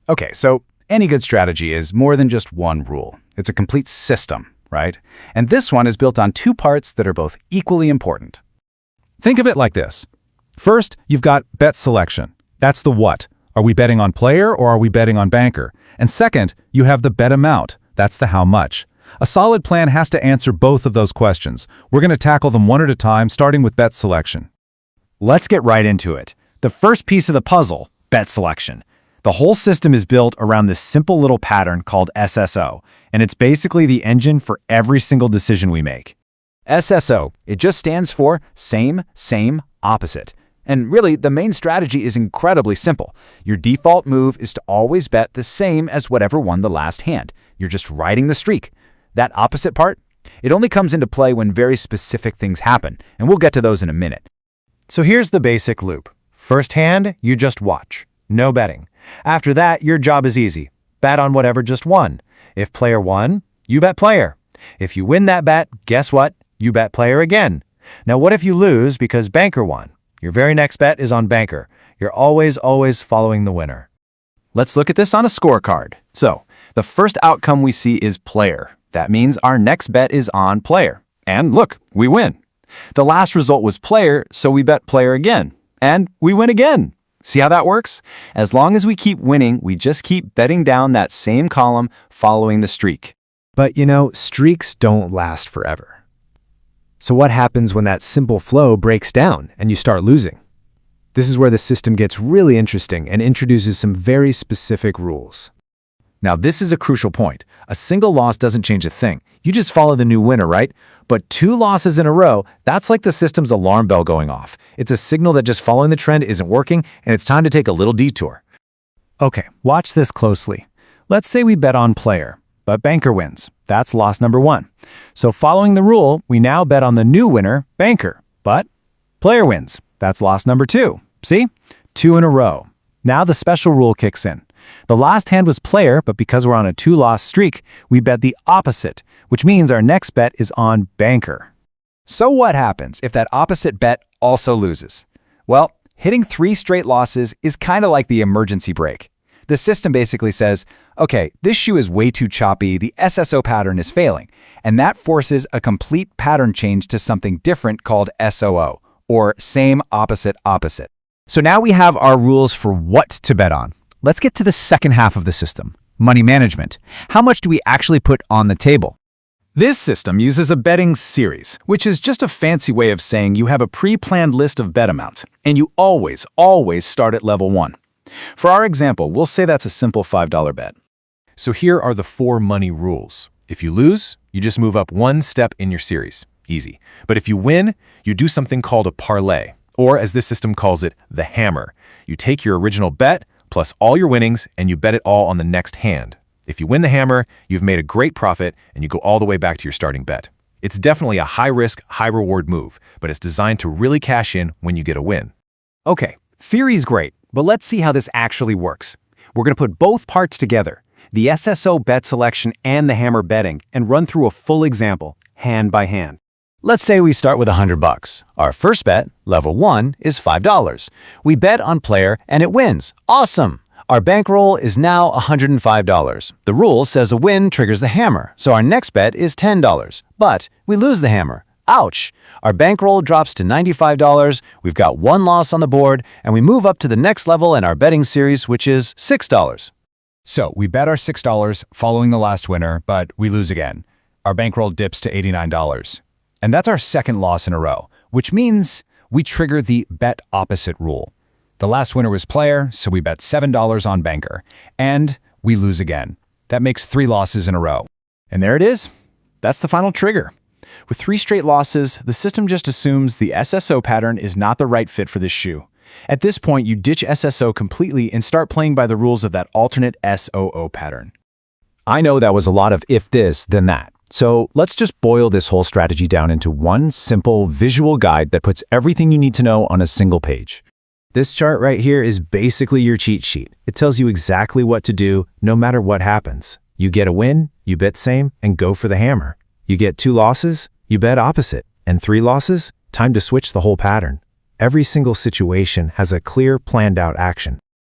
Okay, so any good strategy is more than just one rule. It's a complete system, right? And this one is built on two parts that are both equally important. Think of it like this. First, you've got bet selection. That's the what. Are we betting on player or are we betting on banker? And second, you have the bet amount. That's the how much. A solid plan has to answer both of those questions. We're going to tackle them one at a time, starting with bet selection. Let's get right into it. The first piece of the puzzle, bet selection. The whole system is built around this simple little pattern called SSO, and it's basically the engine for every single decision we make. SSO, it just stands for same, opposite. And really, the main strategy is incredibly simple. Your default move is to always bet the same as whatever won the last hand. You're just riding the streak. That opposite part, it only comes into play when very specific things happen, and we'll get to those in a minute. So here's the basic loop. First hand, you just watch. No betting. After that, your job is easy. Bet on whatever just won. If player won, you bet player. If you win that bet, guess what? You bet player again. Now what if you lose because banker won? Your very next bet is on banker. You're always following the winner. Let's look at this on a scorecard. So, the first outcome we see is player. That means our next bet is on player. And look, we win. The last result was player, so we bet player again. And we win again. See how that works? As long as we keep winning, we just keep betting down that same column following the streak. But streaks don't last forever. So what happens when that simple flow breaks down and you start losing? This is where the system gets really interesting and introduces some very specific rules. Now, this is a crucial point. A single loss doesn't change a thing. You just follow the new winner, right? But 2 losses in a row, that's like the system's alarm bell going off. It's a signal that just following the trend isn't working, and it's time to take a little detour. Okay, watch this closely. Let's say we bet on player, but banker wins. That's loss number 1. So following the rule, we now bet on the new winner, banker, but player wins. That's loss number 2. See? 2 in a row. Now the special rule kicks in. The last hand was player, but because we're on a 2-loss streak, we bet the opposite, which means our next bet is on banker. So what happens if that opposite bet also loses? Well, hitting 3 straight losses is kind of like the emergency brake. The system basically says, okay, this shoe is way too choppy, the SSO pattern is failing, and that forces a complete pattern change to something different called SOO, or same, opposite. So now we have our rules for what to bet on. Let's get to the second half of the system, money management. How much do we actually put on the table? This system uses a betting series, which is just a fancy way of saying you have a pre-planned list of bet amounts, and you always start at level 1. For our example, we'll say that's a simple $5 bet. So here are the 4 money rules. If you lose, you just move up 1 step in your series. Easy. But if you win, you do something called a parlay, or as this system calls it, the hammer. You take your original bet, plus all your winnings, and you bet it all on the next hand. If you win the hammer, you've made a great profit, and you go all the way back to your starting bet. It's definitely a high-risk, high-reward move, but it's designed to really cash in when you get a win. Okay, theory's great, but let's see how this actually works. We're going to put both parts together, the SSO bet selection and the hammer betting, and run through a full example, hand by hand. Let's say we start with $100. Our first bet, level 1, is $5. We bet on player and it wins. Awesome! Our bankroll is now $105. The rule says a win triggers the hammer, so our next bet is $10. But we lose the hammer. Ouch! Our bankroll drops to $95, we've got 1 loss on the board, and we move up to the next level in our betting series, which is $6. So we bet our $6 following the last winner, but we lose again. Our bankroll dips to $89. And that's our second loss in a row, which means we trigger the bet opposite rule. The last winner was player, so we bet $7 on banker, and we lose again. That makes 3 losses in a row. And there it is. That's the final trigger. With 3 straight losses, the system just assumes the SSO pattern is not the right fit for this shoe. At this point, you ditch SSO completely and start playing by the rules of that alternate SOO pattern. I know that was a lot of if this, then that. So let's just boil this whole strategy down into one simple visual guide that puts everything you need to know on a single page. This chart right here is basically your cheat sheet. It tells you exactly what to do no matter what happens. You get a win, you bet same, and go for the hammer. You get 2 losses, you bet opposite, and 3 losses, time to switch the whole pattern. Every single situation has a clear, planned out action.